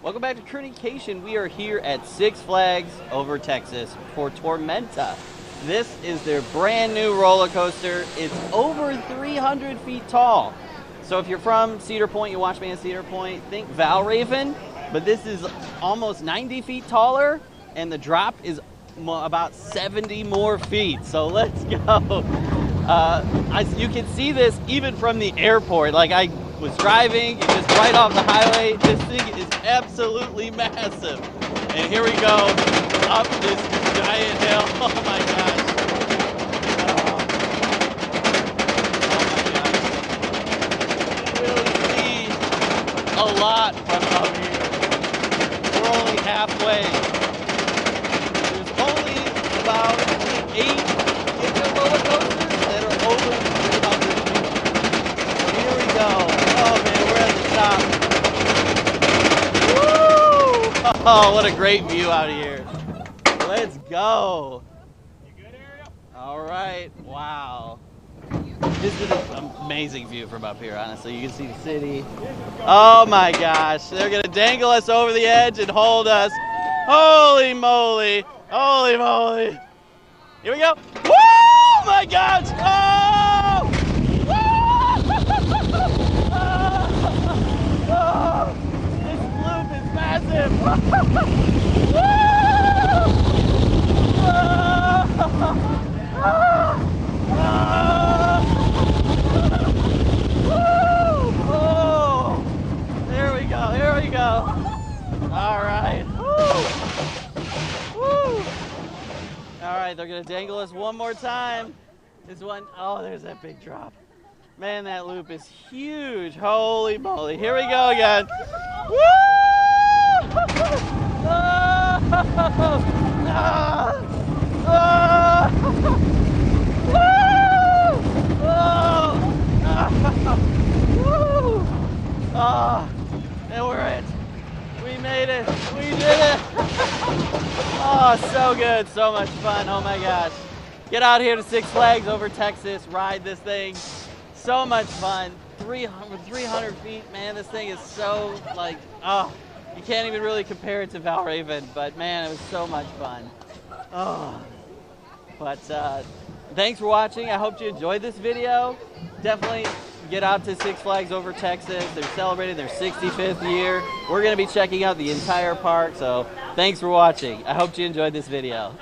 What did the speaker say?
Welcome back to Kerney-cation. We are here at Six Flags over Texas for Tormenta. This is their brand new roller coaster. It's over 300 feet tall. So if you're from Cedar Point, you watch me in Cedar Point, think Valraven, but this is almost 90 feet taller, and the drop is about 70 more feet. So let's go. You can see this even from the airport. Like, I was driving, just right off the highway. This thing is absolutely massive. And here we go, up this giant hill. Oh my gosh. Oh my gosh. You really see a lot from up here. We're only halfway. There's only about 8 Giga roller coasters that are over 300 feet. Here we go. Oh man, we're at the top. Woo! Oh, what a great view out here. Let's go. You good, Ariel? All right. Wow. This is an amazing view from up here, honestly. You can see the city. Oh my gosh. They're going to dangle us over the edge and hold us. Holy moly. Holy moly. Here we go. Woo! Oh my gosh. Oh! Oh! This loop is massive. Woo! Oh! There we go. Here we go. All right. Woo! Woo! All right, they're gonna dangle us one more time. This one, oh, there's that big drop. Man, that loop is huge. Holy moly. Here we go again. Woo! And we're it. We made it. We did it. Oh, so good. So much fun. Oh my gosh. Get out here to Six Flags over Texas. Ride this thing. So much fun. 300 feet, man. This thing is so, like, oh, you can't even really compare it to Valraven, but man, it was so much fun. Oh, but thanks for watching. I hope you enjoyed this video. Definitely get out to Six Flags over Texas. They're celebrating their 65th year. We're going to be checking out the entire park, so thanks for watching. I hope you enjoyed this video.